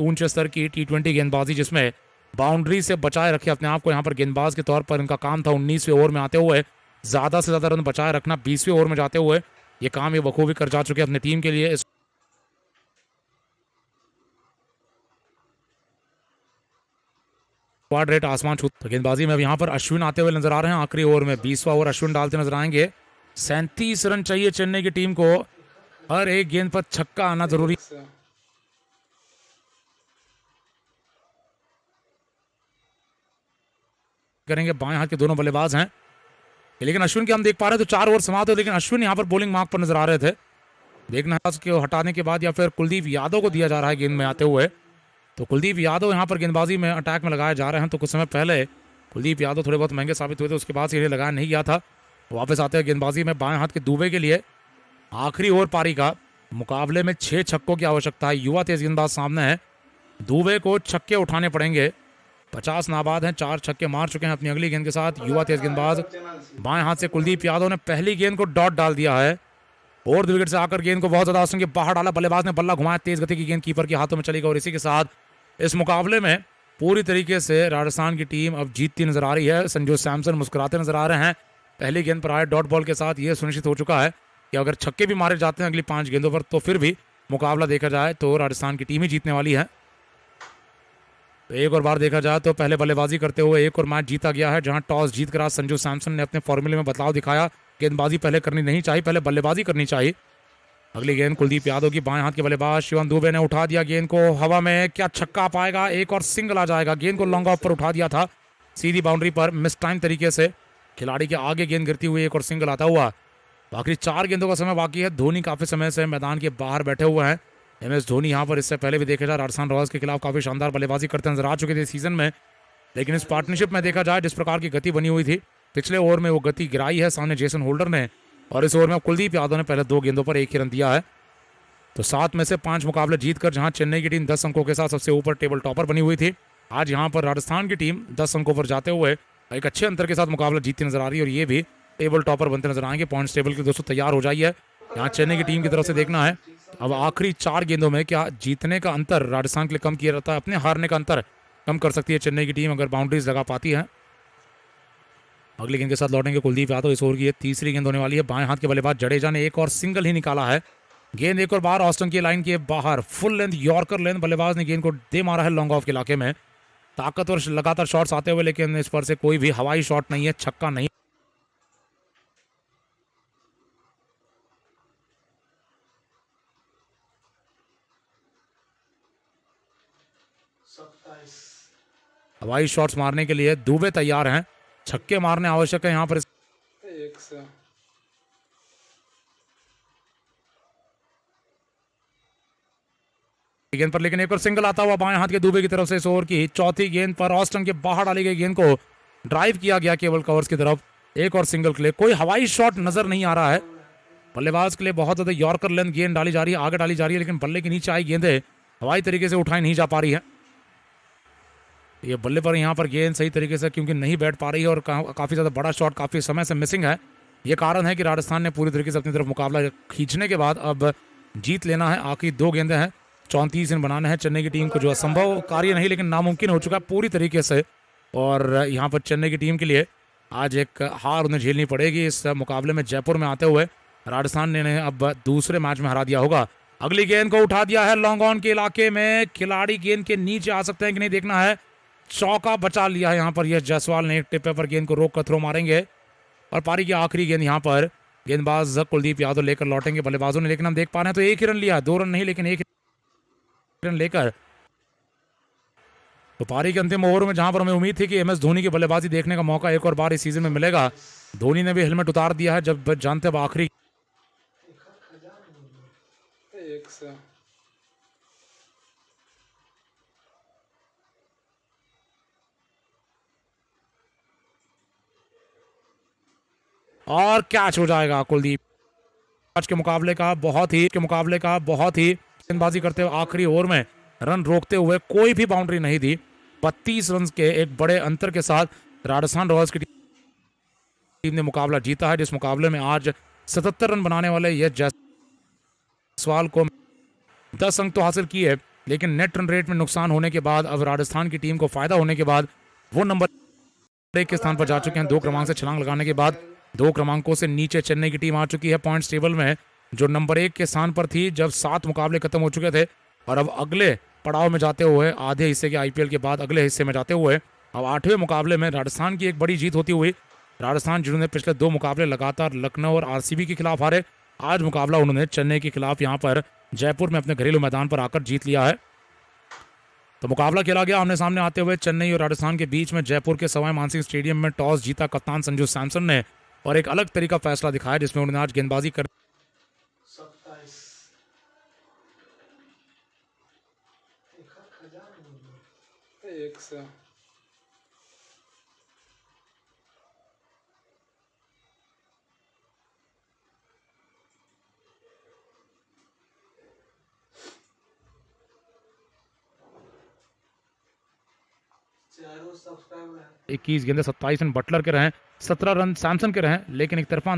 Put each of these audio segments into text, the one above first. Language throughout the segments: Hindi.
ऊंचे स्तर की टी20 गेंदबाजी जिसमें बाउंड्री से बचाए रखे अपने आप को। यहाँ पर गेंदबाज के तौर पर इनका काम था 19वें ओवर में आते हुए ज़्यादा से ज़्यादा रन बचाए रखना। 20वें ओवर में जाते हुए ये काम ये बखूबी कर जा चुके हैं अपनी टीम के लिए। स्क्वाड रेट आसमान छू। तो गेंदबाजी में अब यहाँ पर अश्विन आते हुए नजर आ रहे हैं। आखिरी ओवर में 20वां ओवर अश्विन डालते नजर आएंगे। 37 रन चाहिए चेन्नई की टीम को। हर एक गेंद पर छक्का आना जरूरी करेंगे। बाएं हाथ के दोनों बल्लेबाज हैं, लेकिन अश्विन के हम देख पा रहे हैं तो 4 ओवर समाप्त हो, लेकिन अश्विन यहाँ पर बॉलिंग मार्क पर नजर आ रहे थे। देखना है उसको हटाने के बाद या फिर कुलदीप यादव को दिया जा रहा है गेंद में आते हुए। तो कुलदीप यादव यहाँ पर गेंदबाजी में अटैक में लगाए जा रहे हैं। तो कुछ समय पहले कुलदीप यादव थोड़े बहुत महंगे साबित हुए थे, उसके बाद से इन्हें लगाया नहीं गया था। वापस आते हैं गेंदबाजी में बाएं हाथ के दुबे के लिए। आखिरी ओवर पारी का मुकाबले में 6 छक्कों की आवश्यकता है। युवा तेज गेंदबाज सामने है, दुबे को छक्के उठाने पड़ेंगे। 50 नाबाद हैं, 4 छक्के मार चुके हैं अपनी अगली गेंद के साथ युवा तेज गेंदबाज। बाएं हाथ से कुलदीप यादव ने पहली गेंद को डॉट डाल दिया है। फोर्थ विकेट से आकर गेंद को बहुत ज्यादा आसन के बाहर डाला। बल्लेबाज ने बल्ला घुमाया, तेज गति की गेंद कीपर के हाथों में चली गई और इसी के साथ इस मुकाबले में पूरी तरीके से राजस्थान की टीम अब जीतती नजर आ रही है। संजू सैमसन मुस्कुराते नजर आ रहे हैं। पहली गेंद पर आए डॉट बॉल के साथ यह सुनिश्चित हो चुका है कि अगर छक्के भी मारे जाते हैं अगली 5 गेंदों पर तो फिर भी मुकाबला देखा जाए तो राजस्थान की टीम ही जीतने वाली है। तो एक और बार देखा जाए तो पहले बल्लेबाजी करते हुए एक और मैच जीता गया है, जहां टॉस जीतकर आज संजू सैमसन ने अपने फॉर्मूले में बदलाव दिखाया। गेंदबाजी पहले करनी नहीं चाहिए, पहले बल्लेबाजी करनी चाहिए। अगली गेंद कुलदीप यादव की, बाएं हाथ के बल्लेबाज शिवम दुबे ने उठा दिया गेंद को हवा में। क्या छक्का पाएगा? एक और सिंगल आ जाएगा। गेंद को लॉन्ग ऑफ पर उठा दिया था, सीधी बाउंड्री पर मिस टाइम तरीके से खिलाड़ी के आगे गेंद गिरती हुई एक और सिंगल आता हुआ। आखिरी 4 गेंदों का समय बाकी है। धोनी काफी समय से मैदान के बाहर बैठे हुए हैं। MS धोनी यहाँ पर इससे पहले भी देखा जाए राजस्थान रॉयल्स के खिलाफ काफी शानदार बल्लेबाजी करते नजर आ चुके थे सीजन में, लेकिन इस पार्टनरशिप में देखा जाए जिस प्रकार की गति बनी हुई थी पिछले ओवर में वो गति गिराई है सामने जेसन होल्डर ने, और इस ओवर में कुलदीप यादव ने पहले 2 गेंदों पर 1 ही रन दिया है। तो 7 में से 5 मुकाबले जीतकर जहां चेन्नई की टीम 10 अंकों के साथ सबसे ऊपर टेबल टॉपर बनी हुई थी, आज यहां पर राजस्थान की टीम 10 अंकों पर जाते हुए एक अच्छे अंतर के साथ मुकाबला जीतती नजर आ रही है और ये भी टेबल टॉपर बनते नजर आएंगे। पॉइंट्स टेबल के दोस्तों तैयार हो जाइए। यहाँ चेन्नई की टीम की तरफ से देखना है अब आखिरी 4 गेंदों में क्या जीतने का अंतर राजस्थान के लिए कम किया जाता है, अपने हारने का अंतर कम कर सकती है चेन्नई की टीम अगर बाउंड्रीज लगा पाती है। अगली गेंद के साथ लौटेंगे कुलदीप यादव। इस ओवर की ये तीसरी गेंद होने वाली है। बाएं हाथ के बल्लेबाज जडेजा ने एक और सिंगल ही निकाला है। गेंद एक और बार ऑस्टन की लाइन के बाहर फुल लेंथ यॉर्कर लेंथ बल्लेबाज ने गेंद को दे मारा है लॉन्ग ऑफ के इलाके में। ताकतवर लगातार शॉट्स आते हुए, लेकिन इस पर से कोई भी हवाई शॉट नहीं है, छक्का नहीं। हवाई शॉट्स मारने के लिए दुबे तैयार हैं, छक्के मारने आवश्यक है यहाँ पर। गेंद पर लेकिन एक और सिंगल आता हुआ बाएं हाथ के दुबे की तरफ से। इस ओवर की चौथी गेंद पर ऑस्टन के बाहर डाली गई गेंद को ड्राइव किया गया केवल कवर्स की तरफ। एक और सिंगल के लिए कोई हवाई शॉट नजर नहीं आ रहा है। बल्लेबाज के लिए बहुत ज्यादा यॉर्कर लेंथ गेंद डाली जा रही है, आगे डाली जा रही है, लेकिन बल्ले के नीचे आई गेंदें हवाई तरीके से उठाई नहीं जा पा रही है। ये बल्ले पर यहाँ पर गेंद सही तरीके से क्योंकि नहीं बैठ पा रही है और काफी ज्यादा बड़ा शॉट काफी समय से मिसिंग है। ये कारण है कि राजस्थान ने पूरी तरीके से अपनी तरफ मुकाबला खींचने के बाद अब जीत लेना है। आखिरी 2 गेंदें हैं, 34 रन बनाने हैं चेन्नई की टीम को, जो असंभव कार्य नहीं लेकिन नामुमकिन हो चुका है पूरी तरीके से। और यहाँ पर चेन्नई की टीम के लिए आज एक हार उन्हें झेलनी पड़ेगी इस मुकाबले में। जयपुर में आते हुए राजस्थान ने अब दूसरे मैच में हरा दिया होगा। अगली गेंद को उठा दिया है लॉन्ग ऑन के इलाके में। खिलाड़ी गेंद के नीचे आ सकते हैं कि नहीं देखना है। चौका बचा लिया है यहाँ पर यश जायसवाल ने। एक टिप्पे पर गेंद को रोक कर थ्रो मारेंगे और पारी की आखिरी गेंद यहाँ पर गेंदबाज कुलदीप यादव लेकर लौटेंगे बल्लेबाजों ने, लेकिन हम देख पा रहे हैं तो 1 ही रन लिया, 2 रन नहीं लेकिन 1 रन लेकर। तो पारी के अंतिम ओवर में जहां पर हमें उम्मीद थी कि MS धोनी की बल्लेबाजी देखने का मौका एक और बार इस सीजन में मिलेगा, धोनी ने भी हेलमेट उतार दिया है जब जानते अब आखिरी और कैच हो जाएगा कुलदीप। आज के मुकाबले का बहुत ही गेंदबाजी करते हुए आखिरी ओवर में रन रोकते हुए कोई भी बाउंड्री नहीं दी। 32 रन के एक बड़े अंतर के साथ राजस्थान रॉयल्स की टीम ने मुकाबला जीता है, जिस मुकाबले में आज 77 रन बनाने वाले यश जायसवाल को 10 अंक तो हासिल किए लेकिन नेट रन रेट में नुकसान होने के बाद अब राजस्थान की टीम को फायदा होने के बाद वो नंबर 1 के स्थान पर जा चुके हैं 2 क्रमांक से छलांग लगाने के बाद। 2 क्रमांकों से नीचे चेन्नई की टीम आ चुकी है पॉइंट्स टेबल में, जो नंबर 1 के स्थान पर थी जब 7 मुकाबले खत्म हो चुके थे। और अब अगले पड़ाव में जाते हुए आधे हिस्से के आईपीएल के बाद अगले हिस्से में जाते हुए अब 8वें मुकाबले में राजस्थान की एक बड़ी जीत होती हुई। राजस्थान जिन्होंने पिछले 2 मुकाबले लगातार लखनऊ और आरसीबी के खिलाफ हारे, आज मुकाबला उन्होंने चेन्नई के खिलाफ यहाँ पर जयपुर में अपने घरेलू मैदान पर आकर जीत लिया है। तो मुकाबला खेला गया आमने सामने आते हुए चेन्नई और राजस्थान के बीच में। जयपुर के सवाई मानसिंह स्टेडियम में टॉस जीता कप्तान संजू सैमसन ने और एक अलग तरीका फैसला दिखाया जिसमें उन्होंने आज गेंदबाजी कर सब्सक्राइबर 21 गेंदे 27 रन बटलर के रहे, 17 रन सैमसन के रहे, लेकिन एक तरफा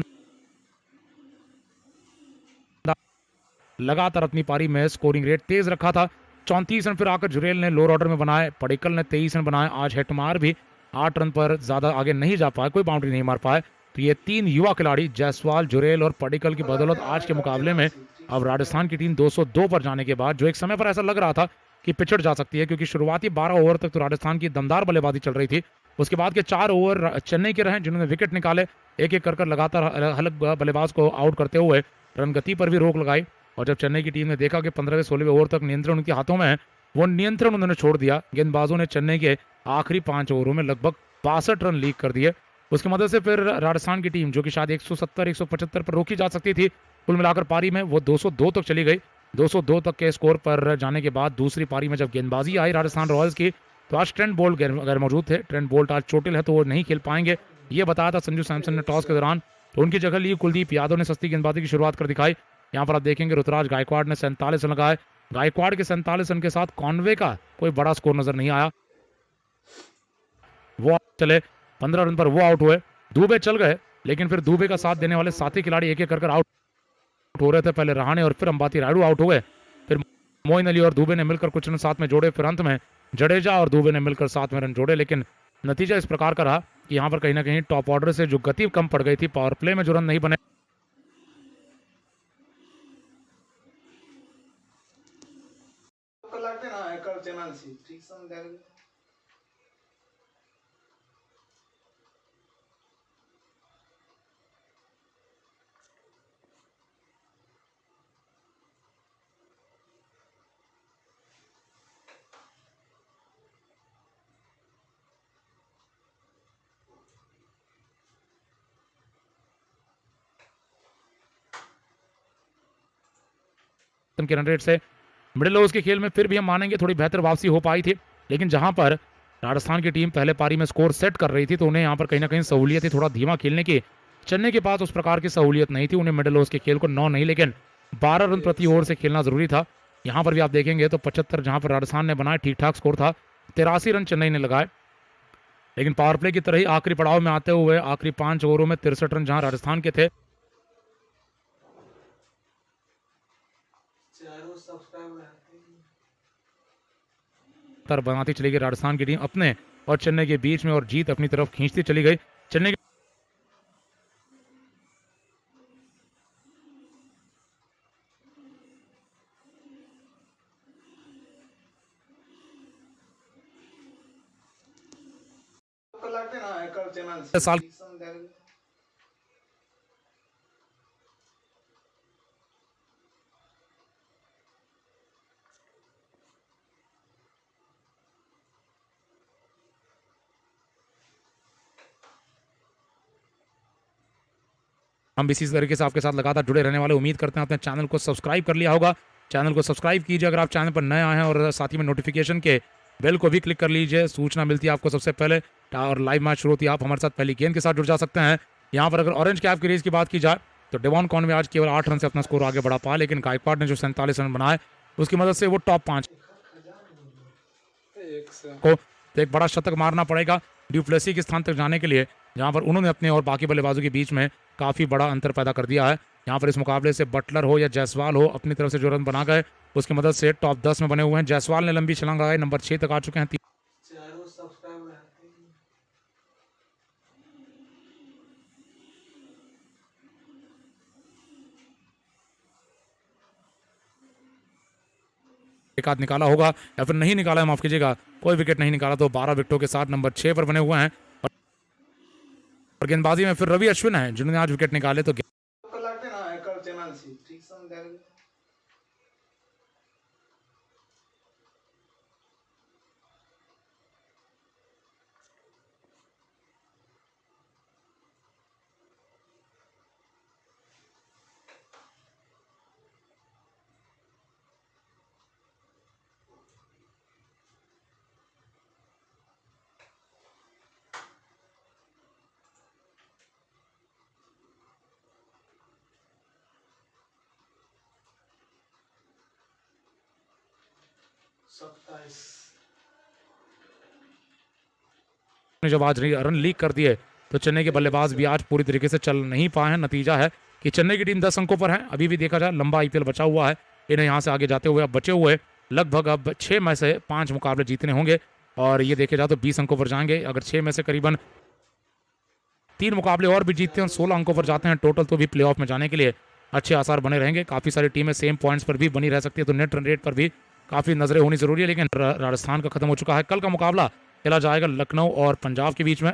लगातार अपनी पारी में स्कोरिंग रेट तेज रखा था। 34 रन फिर आकर जुरेल ने लोअर ऑर्डर में बनाए, पडिक्कल ने 23 रन बनाए। आज हेटमार भी 8 रन पर ज्यादा आगे नहीं जा पाए, कोई बाउंड्री नहीं मार पाए। तो ये 3 युवा खिलाड़ी जायसवाल, जुरेल और पडिक्कल की बदौलत आज के मुकाबले में अब राजस्थान की टीम 202 पर जाने के बाद, जो एक समय पर ऐसा लग रहा था कि पिछड़ जा सकती है, क्योंकि शुरुआती 12 ओवर तक तो राजस्थान की दमदार बल्लेबाजी चल रही थी। उसके बाद के 4 ओवर चेन्नई के रहे जिन्होंने विकेट निकाले, एक एक कर लगातार अलग बल्लेबाज को आउट करते हुए रन गति पर भी रोक लगाई। और जब चेन्नई की टीम ने देखा कि 15वें 16वें ओवर तक नियंत्रण उनके हाथों में है, वो नियंत्रण उन्होंने छोड़ दिया। गेंदबाजों ने चेन्नई के आखिरी 5 ओवरों में लगभग 62 रन लीक कर दिए। उसकी मदद से फिर राजस्थान की टीम, जो कि शायद 170 175 पर रोकी जा सकती थी, कुल मिलाकर पारी में वो 202 तक चली गई। 202 तक के स्कोर पर जाने के बाद दूसरी पारी में जब गेंदबाजी आई राजस्थान रॉयल्स की, तो आज ट्रेंट बोल्ट गैर मौजूद थे। ट्रेंट बोल्ट आज चोटिल है तो वो नहीं खेल पाएंगे, ये बताया था संजू सैमसन ने टॉस के दौरान। तो उनकी जगह ली कुलदीप यादव ने सस्ती गेंदबाजी की शुरुआत कर दिखाई। यहाँ पर आप देखेंगे ऋतुराज गायकवाड़ ने 47 रन लगाए। गायकवाड़ के 47 रन के साथ कॉनवे का कोई बड़ा स्कोर नजर नहीं आया, वो चले 15 रन पर वो आउट हुए। दुबे चल गए, लेकिन फिर दुबे का साथ देने वाले साथी खिलाड़ी एक एक कर आउट हो रहे थे। पहले रहाणे और फिर अंबाती रायडू आउट हो गए, फिर मोइन अली और दुबे ने मिलकर कुछ रन साथ में जोड़े, फिर अंत में जडेजा और दुबे ने मिलकर साथ में रन जोड़े। लेकिन नतीजा इस प्रकार का रहा कि यहाँ पर कहीं ना कहीं टॉप ऑर्डर से जो गति कम पड़ गई थी, पावर प्ले में जो रन नहीं बने, चैनल से ठीक समझ के रन रेट से मिडिल ओवर्स के खेल में फिर भी हम मानेंगे थोड़ी बेहतर वापसी हो पाई थी। लेकिन जहां पर राजस्थान की टीम पहले पारी में स्कोर सेट कर रही थी, तो उन्हें यहां पर कहीं ना कहीं सहूलियत थी थोड़ा धीमा खेलने की। चेन्नई के पास उस प्रकार की सहूलियत नहीं थी, उन्हें मिडिल ओवर्स के खेल को 9 नहीं लेकिन 12 रन प्रति ओवर से खेलना जरूरी था। यहाँ पर भी आप देखेंगे तो 75 जहां पर राजस्थान ने बनाए ठीक ठाक स्कोर था, 83 रन चेन्नई ने लगाए। लेकिन पावर प्ले की तरह ही आखिरी पड़ाव में आते हुए आखिरी 5 ओवरों में 63 रन जहां राजस्थान के थे, बनाती चली गई राजस्थान की टीम अपने और चेन्नई के बीच में, और जीत अपनी तरफ खींचती चली गई। चेन्नई साल हम भी इसी तरीके से आपके साथ लगातार जुड़े रहने वाले, उम्मीद करते हैं आपने चैनल को सब्सक्राइब कर लिया होगा। चैनल को सब्सक्राइब कीजिए अगर आप चैनल पर नए आए हैं, और साथ ही में नोटिफिकेशन के बेल को भी क्लिक कर लीजिए, सूचना मिलती है आपको सबसे पहले। और लाइव मैच शुरू होती है, आप हमारे साथ पहली गेंद के साथ जुड़ जा सकते हैं। यहाँ पर अगर ऑरेंज कैप की रेस की बात की जाए तो डेवॉन कॉनवे आज केवल 8 रन से अपना स्कोर आगे बढ़ा पाया, लेकिन गायकवाड़ ने जो 47 रन बनाए उसकी मदद से वो टॉप 5 को तो एक बड़ा शतक मारना पड़ेगा। ड्यूप्लेसी के स्थान तक जाने के लिए, जहां पर उन्होंने अपने और बाकी बल्लेबाजों के बीच में काफ़ी बड़ा अंतर पैदा कर दिया है। यहाँ पर इस मुकाबले से बटलर हो या जायसवाल हो, अपनी तरफ से जो रन बना गए उसकी मदद से टॉप 10 में बने हुए हैं। जायसवाल ने लंबी छलांग लगाई, नंबर 6 तक आ चुके हैं। चारों सब्सक्राइब रहते हैं। एक आध निकाला होगा या फिर नहीं निकाला है, माफ कीजिएगा, कोई विकेट नहीं निकाला, तो 12 विकेटों के साथ नंबर 6 पर बने हुए हैं। और गेंदबाजी में फिर रवि अश्विन है जिन्होंने आज विकेट निकाले। तो लागते ना हैकर चैनल से ठीक समझ ने जब आज रन लीक कर दिए तो चेन्नई के बल्लेबाज भी आज पूरी तरीके से चल नहीं पाए हैं। नतीजा है कि चेन्नई की टीम 10 अंकों पर है। अभी भी देखा जाए लंबा आईपीएल बचा हुआ है, इन्हें यहाँ से आगे जाते हुए अब बचे हुए लगभग अब 6 में से 5 मुकाबले जीतने होंगे और ये देखे जाए तो 20 अंकों पर जाएंगे। अगर 6 में से करीबन 3 मुकाबले और भी जीतते हैं, 16 अंकों पर जाते हैं टोटल, तो भी प्लेऑफ में जाने के लिए अच्छे आसार बने रहेंगे। काफ़ी सारी टीमें सेम पॉइंट्स पर भी बनी रह सकती है, तो नेट रन रेट पर भी काफ़ी नजरें होनी जरूरी है। लेकिन राजस्थान का खत्म हो चुका है। कल का मुकाबला खेला जाएगा लखनऊ और पंजाब के बीच में।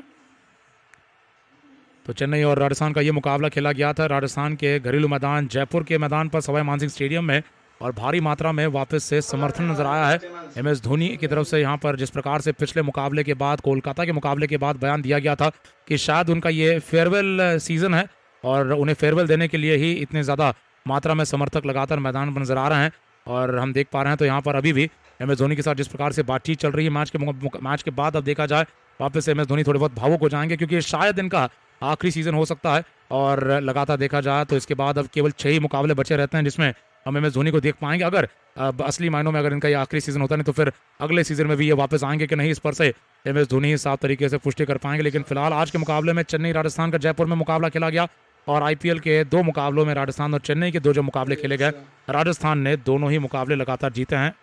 तो चेन्नई और राजस्थान का ये मुकाबला खेला गया था राजस्थान के घरेलू मैदान जयपुर के मैदान पर सवाई मानसिंह स्टेडियम में, और भारी मात्रा में वापस से समर्थन नजर आया है MS धोनी की तरफ से। यहाँ पर जिस प्रकार से पिछले मुकाबले के बाद, कोलकाता के मुकाबले के बाद बयान दिया गया था कि शायद उनका ये फेयरवेल सीजन है और उन्हें फेयरवेल देने के लिए ही इतने ज़्यादा मात्रा में समर्थक लगातार मैदान पर नजर आ रहे हैं। और हम देख पा रहे हैं तो यहाँ पर अभी भी MS धोनी के साथ जिस प्रकार से बातचीत चल रही है मैच के बाद, अब देखा जाए वापस से MS धोनी थोड़े बहुत भावुक हो जाएंगे क्योंकि शायद इनका आखिरी सीजन हो सकता है। और लगातार देखा जाए तो इसके बाद अब केवल 6 ही मुकाबले बचे रहते हैं जिसमें हम MS धोनी को देख पाएंगे। अगर असली मायनों में अगर इनका ये आखिरी सीजन होता नहीं तो फिर अगले सीजन में भी ये वापस आएंगे कि नहीं, इस पर से MS धोनी साफ तरीके से पुष्टि कर पाएंगे। लेकिन फिलहाल आज के मुकाबले में चेन्नई राजस्थान का जयपुर में मुकाबला खेला गया और IPL के 2 मुकाबलों में राजस्थान और चेन्नई के 2 जो मुकाबले खेले गए, राजस्थान ने दोनों ही मुकाबले लगातार जीते हैं।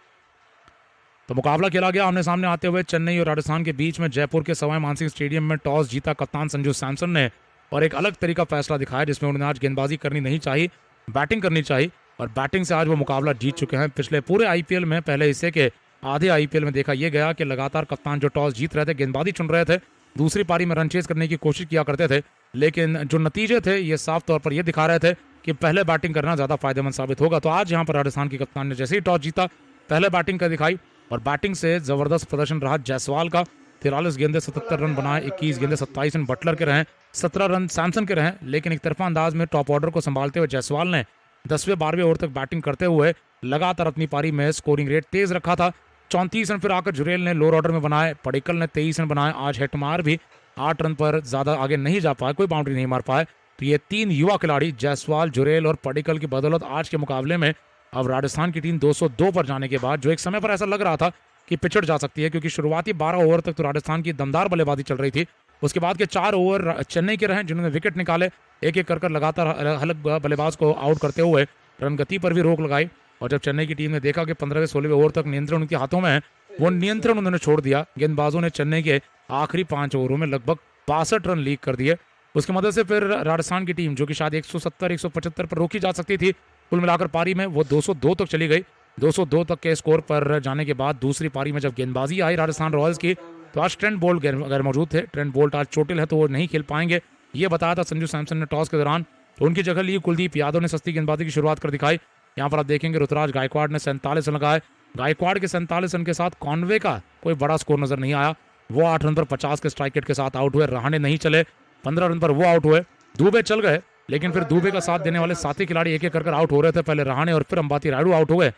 तो मुकाबला खेला गया आमने सामने आते हुए चेन्नई और राजस्थान के बीच में जयपुर के सवाई मानसिंह स्टेडियम में। टॉस जीता कप्तान संजू सैमसन ने और एक अलग तरीका फैसला दिखाया जिसमें उन्होंने आज गेंदबाजी करनी नहीं चाहिए, बैटिंग करनी चाहिए, और बैटिंग से आज वो मुकाबला जीत चुके हैं। पिछले पूरे IPL में पहले हिस्से के आधे IPL में देखा यह गया कि लगातार कप्तान जो टॉस जीत रहे थे, गेंदबाजी चुन रहे थे, दूसरी पारी में रन चेज करने की कोशिश किया करते थे, लेकिन जो नतीजे थे ये साफ तौर पर यह दिखा रहे थे कि पहले बैटिंग करना ज़्यादा फायदेमंद साबित होगा। तो आज यहाँ पर राजस्थान की कप्तान ने जैसे ही टॉस जीता पहले बैटिंग कर दिखाई और बैटिंग से जबरदस्त प्रदर्शन रहा जायसवाल का। 43 गेंदे 77 रन बनाए, 21 गेंदे 27 रन बटलर के रहे, 17 रन सैमसन के रहे। लेकिन एक तरफा अंदाज में टॉप ऑर्डर को संभालते हुए जायसवाल ने 10वें 12वें ओवर तक बैटिंग करते हुए लगातार अपनी पारी में स्कोरिंग रेट तेज रखा था। 34 रन फिर आकर जुरेल ने लोअर ऑर्डर में बनाए, पडिक्कल ने 23 रन बनाए। आज हेटमार भी 8 रन पर ज़्यादा आगे नहीं जा पाए, कोई बाउंड्री नहीं मार पाए। तो ये 3 युवा खिलाड़ी जायसवाल, जुरेल और पडिक्कल की बदौलत आज के मुकाबले में अब राजस्थान की टीम 202 पर जाने के बाद, जो एक समय पर ऐसा लग रहा था कि पिछड़ जा सकती है क्योंकि शुरुआती 12 ओवर तक तो राजस्थान की दमदार बल्लेबाजी चल रही थी, उसके बाद के 4 ओवर चेन्नई के रहे जिन्होंने विकेट निकाले, एक एक कर लगातार अलग बल्लेबाज को आउट करते हुए रन गति पर भी रोक लगाई। और जब चेन्नई की टीम ने देखा कि 15वें 16वें ओवर तक नियंत्रण उनके हाथों में है, वो नियंत्रण उन्होंने छोड़ दिया। गेंदबाजों ने चेन्नई के आखिरी 5 ओवरों में लगभग 62 रन लीक कर दिए। उसकी मदद से फिर राजस्थान की टीम जो कि शायद 170 175 पर रोकी जा सकती थी, कुल मिलाकर पारी में वो 202 तक चली गई। 202 तक के स्कोर पर जाने के बाद दूसरी पारी में जब गेंदबाजी आई राजस्थान रॉयल्स की, तो आज ट्रेंट बोल्ट गैर मौजूद थे। ट्रेंट बोल्ट आज चोटिल है तो वो नहीं खेल पाएंगे, ये बताया था संजू सैमसन ने टॉस के दौरान। तो उनकी जगह ली कुलदीप यादव ने सस्ती गेंदबाजी की शुरुआत कर दिखाई। यहाँ पर आप देखेंगे ऋतुराज गायकवाड़ ने 47 रन लगाए। गायकवाड़ के 47 रन के साथ कॉनवे का कोई बड़ा स्कोर नजर नहीं आया, वो 8 रन पर 50 के स्ट्राइक रेट के साथ आउट हुए। रहाणे नहीं चले, 15 रन पर वो आउट हुए। दुबे चल गए, लेकिन फिर दुबे का साथ देने वाले साथी खिलाड़ी एक एक कर आउट हो रहे थे। पहले रहाणे और फिर अंबाती रायडू आउट हुए,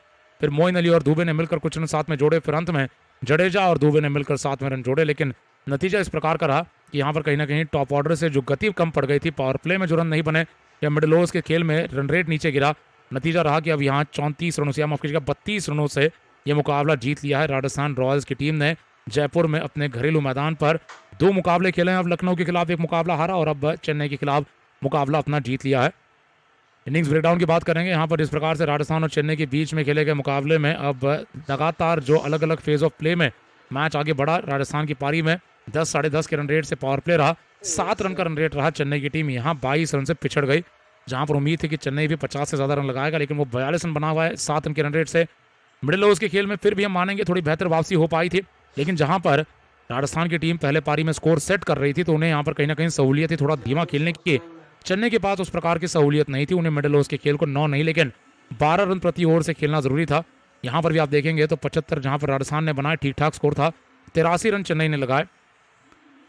फिर मोइन अली और दुबे ने मिलकर कुछ रन साथ में जोड़े, फिर अंत में जडेजा और दुबे ने मिलकर साथ में रन जोड़े। लेकिन नतीजा इस प्रकार का रहा कि यहाँ पर कहीं ना कहीं टॉप ऑर्डर से जो गति कम पड़ गई थी, पावर प्ले में जो रन नहीं बने या मिडिल ओवर्स के खेल में रन रेट नीचे गिरा, नतीजा रहा कि अब यहाँ 34 रनों से, माफ कीजिएगा 32 रनों से ये मुकाबला जीत लिया है राजस्थान रॉयल्स की टीम ने जयपुर में अपने घरेलू मैदान पर 2 मुकाबले खेले हैं अब लखनऊ के खिलाफ, 1 मुकाबला हारा और अब चेन्नई के खिलाफ मुकाबला अपना जीत लिया है। इनिंग्स ब्रेकडाउन की बात करेंगे यहाँ पर। इस प्रकार से राजस्थान और चेन्नई के बीच में खेले गए मुकाबले में अब लगातार जो अलग अलग फेज ऑफ प्ले में मैच आगे बढ़ा। राजस्थान की पारी में 10 साढ़े 10 के रन रेट से पावर प्ले रहा, 7 रन का रन रेट रहा। चेन्नई की टीम यहाँ 22 रन से पिछड़ गई, जहां पर उम्मीद थी कि चेन्नई भी 50 से ज़्यादा रन लगाएगा, लेकिन वो 42 रन बना हुआ है 7 रन के रन रेट से। मिडिल ओवर्स के खेल में फिर भी हम मानेंगे थोड़ी बेहतर वापसी हो पाई थी, लेकिन जहां पर राजस्थान की टीम पहले पारी में स्कोर सेट कर रही थी तो उन्हें यहाँ पर कहीं ना कहीं सहूलियत थी थोड़ा धीमा खेलने की। चेन्नई के पास उस प्रकार की सहूलियत नहीं थी, उन्हें मिडिल ओवर्स के खेल को 9 नहीं लेकिन 12 रन प्रति ओवर से खेलना जरूरी था। यहाँ पर भी आप देखेंगे तो 75 जहाँ पर राजस्थान ने बनाए ठीक ठाक स्कोर था, 83 रन चेन्नई ने लगाए।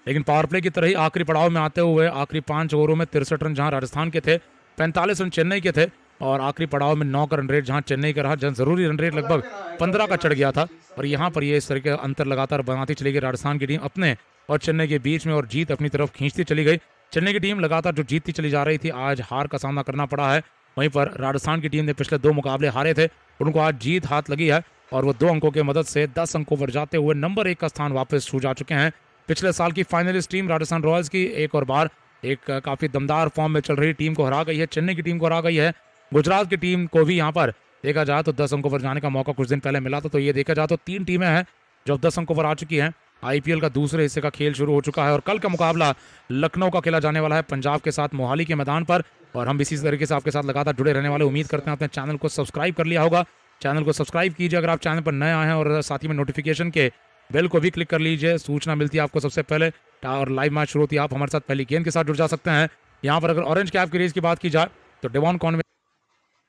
लेकिन पावर प्ले की तरह ही आखिरी पड़ाव में आते हुए आखिरी 5 ओवरों में 63 रन जहां राजस्थान के थे, 45 रन चेन्नई के थे और आखिरी पड़ाव में 9 का रन रेट जहां चेन्नई का रहा, जहां जरूरी रन रेट लगभग 15 का चढ़ गया था। और यहाँ पर ये इस तरह के अंतर लगातार बनाती चली गई राजस्थान की टीम अपने और चेन्नई के बीच में, और जीत अपनी तरफ खींचती चली गई। चेन्नई की टीम लगातार जो जीतती चली जा रही थी, आज हार का सामना करना पड़ा है। वहीं पर राजस्थान की टीम ने पिछले 2 मुकाबले हारे थे, उनको आज जीत हाथ लगी है और वो 2 अंकों की मदद से 10 अंकों पर जाते हुए नंबर 1 का स्थान वापस छू जा चुके हैं। पिछले साल की फाइनलिस्ट टीम राजस्थान रॉयल्स की एक और बार एक काफी दमदार फॉर्म में चल रही टीम को हरा गई है, चेन्नई की टीम को हरा गई है। गुजरात की टीम को भी यहाँ पर देखा जाए तो 10 अंकों पर जाने का मौका कुछ दिन पहले मिला था। तो ये देखा जाए तो 3 टीमें हैं जो 10 अंकों पर आ चुकी हैं। आईपीएल का दूसरे हिस्से का खेल शुरू हो चुका है और कल का मुकाबला लखनऊ का खेला जाने वाला है पंजाब के साथ मोहाली के मैदान पर। और हम इसी तरीके से आपके साथ लगातार जुड़े रहने वाले, उम्मीद करते हैं आपने चैनल को सब्सक्राइब कर लिया होगा। चैनल को सब्सक्राइब कीजिए अगर आप चैनल पर नए आए हैं और साथ ही में नोटिफिकेशन के बेल को भी क्लिक कर लीजिए, सूचना मिलती है आपको सबसे पहले। और लाइव मैच शुरू होती है, आप हमारे साथ पहली गेंद के साथ जुड़ जा सकते हैं। यहाँ पर अगर ऑरेंज कैप की रेस की बात की जाए तो डेवॉन कॉनवे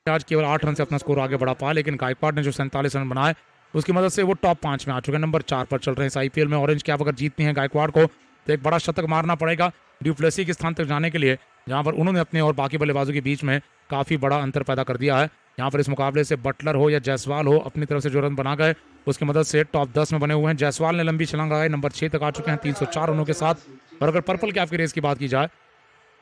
आज केवल 8 रन से अपना स्कोर आगे बढ़ा पाया, लेकिन गायकवाड ने जो 47 रन बनाए उसकी मदद से वो टॉप 5 में आ चुके हैं, नंबर 4 पर चल रहे हैं इस आईपीएल में। ऑरेंज कैप अगर जीतनी है गायकवाड को तो एक बड़ा शतक मारना पड़ेगा ड्यूप्लेसी के स्थान तक जाने के लिए, जहां पर उन्होंने अपने और बाकी बल्लेबाजों के बीच में काफी बड़ा अंतर पैदा कर दिया है। यहाँ पर इस मुकाबले से बटलर हो या जायसवाल हो, अपनी तरफ से जो रन बना गए उसकी मदद से टॉप 10 में बने हुए हैं। जायसवाल ने लंबी छलांग लगाई, नंबर 6 तक आ चुके हैं 304 रनों के साथ। और अगर पर्पल कैप की रेस की बात की जाए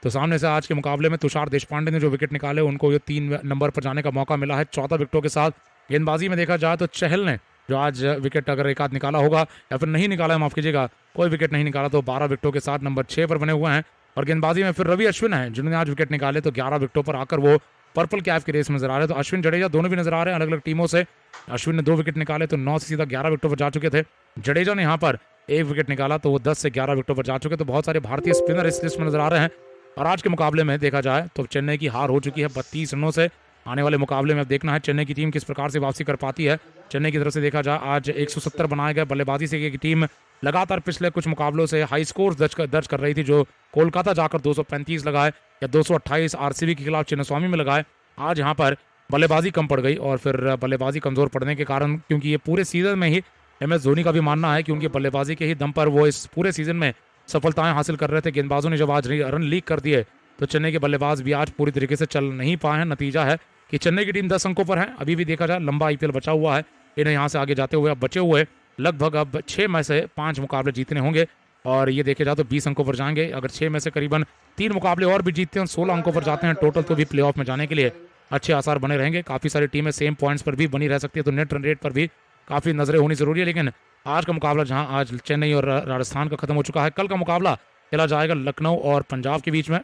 तो सामने से आज के मुकाबले में तुषार देशपांडे ने जो विकेट निकाले उनको ये 3 नंबर पर जाने का मौका मिला है 14 विकेटों के साथ। गेंदबाजी में देखा जाए तो चहल ने जो आज विकेट अगर एक आध निकाला होगा या फिर नहीं निकाला है, माफ कीजिएगा, कोई विकेट नहीं निकाला, तो 12 विकेटों के साथ नंबर 6 पर बने हुए हैं। और गेंदबाजी में फिर रवि अश्विन है जिन्होंने आज विकेट निकाले, तो 11 विकेटों पर आकर वो पर्पल कैप की रेस में नजर आ रहे हैं। तो अश्विन जडेजा दोनों भी नजर आ रहे हैं अलग अलग टीमों से। अश्विन ने 2 विकेट निकाले तो 9 से सीधा 11 विकेटों पर जा चुके थे। जडेजा ने यहाँ पर 1 विकेट निकाला तो वो 10 से 11 विकेटों पर जा चुके। तो बहुत सारे भारतीय स्पिनर इस लिस्ट में नजर आ रहे हैं। और आज के मुकाबले में देखा जाए तो चेन्नई की हार हो चुकी है 32 रनों से। आने वाले मुकाबले में अब देखना है चेन्नई की टीम किस प्रकार से वापसी कर पाती है। चेन्नई की तरफ से देखा जाए आज 170 बनाए गए बल्लेबाजी से एक टीम लगातार पिछले कुछ मुकाबलों से हाई स्कोर दर्ज कर रही थी, जो कोलकाता जाकर 235 लगाए या 228 आरसीबी के खिलाफ चिन्नस्वामी में लगाए। आज यहाँ पर बल्लेबाजी कम पड़ गई और फिर बल्लेबाजी कमजोर पड़ने के कारण, क्योंकि ये पूरे सीजन में ही MS धोनी का भी मानना है कि उनकी बल्लेबाजी के ही दम पर वो इस पूरे सीजन में सफलताएं हासिल कर रहे थे। गेंदबाजों ने जब आज रन लीक कर दिए तो चेन्नई के बल्लेबाज भी आज पूरी तरीके से चल नहीं पाए हैं। नतीजा है कि चेन्नई की टीम 10 अंकों पर है। अभी भी देखा जाए लंबा आईपीएल बचा हुआ है, इन्हें यहाँ से आगे जाते हुए अब बचे हुए लगभग अब 6 में से 5 मुकाबले जीतने होंगे और ये देखे जाए तो 20 अंकों पर जाएंगे। अगर 6 में से करीबन 3 मुकाबले और भी जीतते हैं, 16 अंकों पर जाते हैं टोटल, तो भी प्लेऑफ में जाने के लिए अच्छे आसार बने रहेंगे। काफ़ी सारी टीमें सेम पॉइंट्स पर भी बनी रह सकती है, तो नेट रन रेट पर भी काफ़ी नजरें होनी जरूरी है। लेकिन आज का मुकाबला जहां आज चेन्नई और राजस्थान का खत्म हो चुका है, कल का मुकाबला खेला जाएगा लखनऊ और पंजाब के बीच में।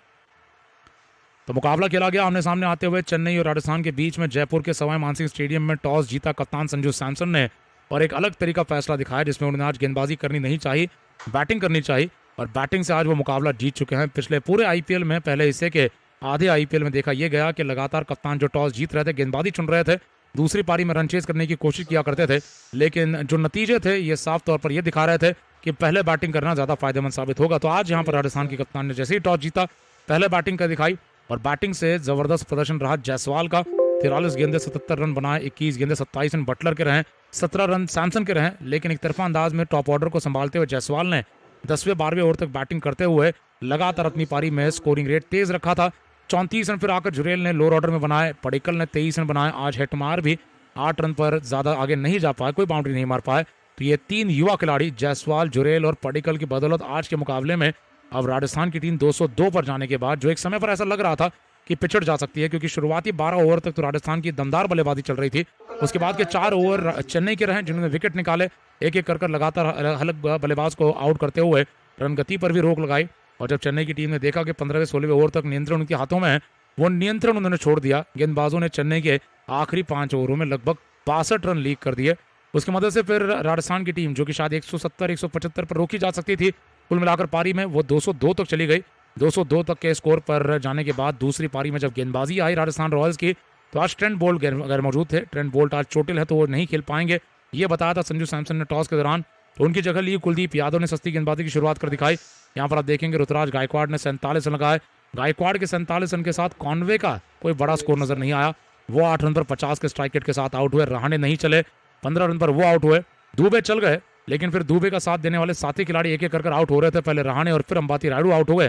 तो मुकाबला खेला गया आमने सामने आते हुए चेन्नई और राजस्थान के बीच में जयपुर के सवाई मानसिंह स्टेडियम में। टॉस जीता कप्तान संजू सैमसन ने और एक अलग तरीका फैसला दिखाया जिसमें उन्होंने आज गेंदबाजी करनी नहीं चाहिए, बैटिंग करनी चाहिए और बैटिंग से आज वो मुकाबला जीत चुके हैं। पिछले पूरे आईपीएल में पहले हिस्से के आधे आईपीएल में देखा यह गया कि लगातार कप्तान जो टॉस जीत रहे थे गेंदबाजी चुन रहे थे, दूसरी पारी में रन चेज करने की कोशिश किया करते थे, लेकिन जो नतीजे थे ये साफ तौर पर यह दिखा रहे थे कि पहले बैटिंग करना ज्यादा फायदेमंद साबित होगा। तो आज यहाँ पर राजस्थान के कप्तान ने जैसे ही टॉस जीता पहले बैटिंग कर दिखाई और बैटिंग से जबरदस्त प्रदर्शन रहा जायसवाल का। 43 गेंदे 77 रन बनाए, 21 गेंदे 27 रन बटलर के रहे, 17 रन सैमसन के रहे। लेकिन एक तरफा अंदाज में टॉप ऑर्डर को संभालते हुए जायसवाल ने 10वें 12वें ओवर तक बैटिंग करते हुए लगातार अपनी पारी में स्कोरिंग रेट तेज रखा था। 34 रन फिर आकर जुरेल ने लोअर ऑर्डर में बनाए, पडिक्कल ने 23 रन बनाए। आज हेटमार भी 8 रन पर ज्यादा आगे नहीं जा पाए, कोई बाउंड्री नहीं मार पाए। तो ये 3 युवा खिलाड़ी जायसवाल, जुरेल और पडिक्कल की बदौलत आज के मुकाबले में अब राजस्थान की टीम 202 पर जाने के बाद, जो एक समय पर ऐसा लग रहा था कि पिछड़ जा सकती है, क्योंकि शुरुआती 12 ओवर तक तो राजस्थान की दमदार बल्लेबाजी चल रही थी, उसके बाद के 4 ओवर चेन्नई के रहे जिन्होंने विकेट निकाले, एक एक कर लगातार अलग बल्लेबाज को आउट करते हुए रन गति पर भी रोक लगाई। और जब चेन्नई की टीम ने देखा कि 15वें 16वें ओवर तक नियंत्रण उनके हाथों में है, वो नियंत्रण उन्होंने छोड़ दिया। गेंदबाजों ने चेन्नई के आखिरी 5 ओवरों में लगभग 62 रन लीक कर दिए। उसकी मदद से फिर राजस्थान की टीम, जो कि शायद 170 175 पर रोकी जा सकती थी, कुल मिलाकर पारी में वो 202 तक चली गई। 202 तक के स्कोर पर जाने के बाद दूसरी पारी में जब गेंदबाजी आई राजस्थान रॉयल्स की, तो आज ट्रेंट बोल्ट गैर मौजूद थे। ट्रेंट बोल्ट आज चोटिल है तो वो नहीं खेल पाएंगे, ये बताया था संजू सैमसन ने टॉस के दौरान। तो उनकी जगह ली कुलदीप यादव ने सस्ती गेंदबाजी की शुरुआत कर दिखाई। यहाँ पर आप देखेंगे ऋतुराज गायकवाड़ ने 47 रन लगाए। गायकवाड़ के 47 रन के साथ कॉनवे का कोई बड़ा स्कोर नजर नहीं आया। वो 8 रन पर 50 के स्ट्राइक रेट के साथ आउट हुए। रहाणे नहीं चले, 15 रन पर वो आउट हुए। दुबे चल गए, लेकिन फिर दुबे का साथ देने वाले साथी खिलाड़ी एक एक कर आउट हो रहे थे। पहले रहाणे और फिर अंबाती रायडू आउट हो गए।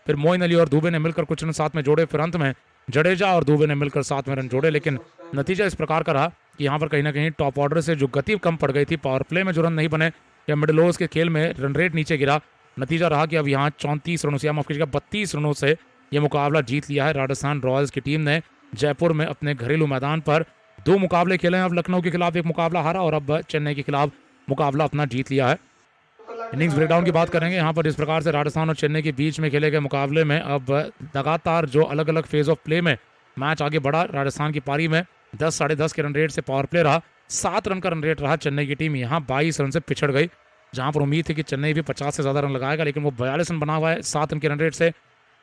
फिर मोइन अली और दुबे ने मिलकर कुछ रन साथ में जोड़े। फिर अंत में जडेजा और दुबे ने मिलकर साथ में रन जोड़े। लेकिन नतीजा इस प्रकार का रहा कि यहाँ पर कहीं ना कहीं टॉप ऑर्डर से जो गति कम पड़ गई थी, पावर प्ले में जो रन नहीं बने या मिडिल ओवर्स के खेल में रन रेट नीचे गिरा, नतीजा रहा कि अब यहाँ 34 रनों से, माफ कीजिएगा 32 रनों से ये मुकाबला जीत लिया है राजस्थान रॉयल्स की टीम ने। जयपुर में अपने घरेलू मैदान पर 2 मुकाबले खेले हैं। अब लखनऊ के खिलाफ 1 मुकाबला हारा और अब चेन्नई के खिलाफ मुकाबला अपना जीत लिया है। इनिंग्स ब्रेकडाउन की बात करेंगे यहाँ पर। जिस प्रकार से राजस्थान और चेन्नई के बीच में खेले गए मुकाबले में अब लगातार जो अलग अलग फेज ऑफ प्ले में मैच आगे बढ़ा। राजस्थान की पारी में 10 साढ़े 10 के रन रेट से पावर प्ले रहा। 7 रन का रन रेट रहा। चेन्नई की टीम यहाँ 22 रन से पिछड़ गई, जहां पर उम्मीद थी कि चेन्नई भी 50 से ज़्यादा रन लगाएगा, लेकिन वो 42 रन बना हुआ है 7 रन के रन रेट से।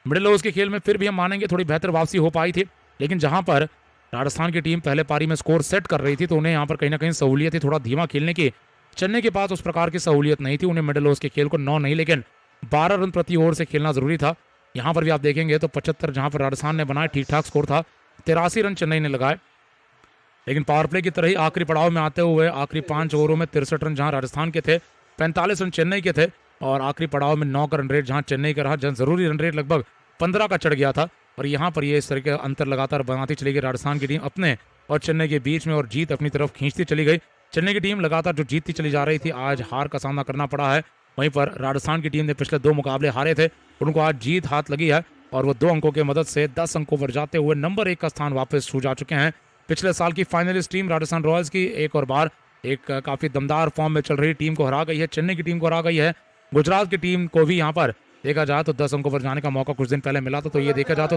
मिडिल ओवर्स के खेल में फिर भी हम मानेंगे थोड़ी बेहतर वापसी हो पाई थी, लेकिन जहां पर राजस्थान की टीम पहले पारी में स्कोर सेट कर रही थी तो उन्हें यहाँ पर कहीं ना कहीं सहूलियत थी थोड़ा धीमा खेलने की। चेन्नई के पास उस प्रकार की सहूलियत नहीं थी। उन्हें मिडिल ओवर्स के खेल को 9 नहीं लेकिन 12 रन प्रति ओवर से खेलना जरूरी था। यहाँ पर भी आप देखेंगे तो 75 जहाँ पर राजस्थान ने बनाए, ठीक ठाक स्कोर था। 83 रन चेन्नई ने लगाए, लेकिन पावर प्ले की तरह ही आखिरी पड़ाव में आते हुए आखिरी 5 ओवरों में 63 रन जहाँ राजस्थान के थे, 45 रन चेन्नई के थे और आखिरी पड़ाव में 9 का रन रेट जहाँ चेन्नई का रहा, जहाँ जरूरी रन रेट लगभग 15 का चढ़ गया था। और यहाँ पर ये इस तरह के अंतर लगातार बनाती चली गई राजस्थान की टीम अपने और चेन्नई के बीच में, और जीत अपनी तरफ खींचती चली गई। चेन्नई की टीम लगातार जो जीतती चली जा रही थी, आज हार का सामना करना पड़ा है। वहीं पर राजस्थान की टीम ने पिछले 2 मुकाबले हारे थे, उनको आज जीत हाथ लगी है और वो 2 अंकों की मदद से 10 अंकों पर जाते हुए नंबर 1 का स्थान वापस छू जा चुके हैं। पिछले साल की फाइनलिस्ट टीम राजस्थान रॉयल्स की एक और बार एक काफी दमदार फॉर्म में चल रही टीम को हरा गई है। चेन्नई की टीम को हरा गई है। गुजरात की टीम को भी यहाँ पर देखा जाए तो 10 अंकों पर जाने का मौका कुछ दिन पहले मिला था, तो ये देखा जाए तो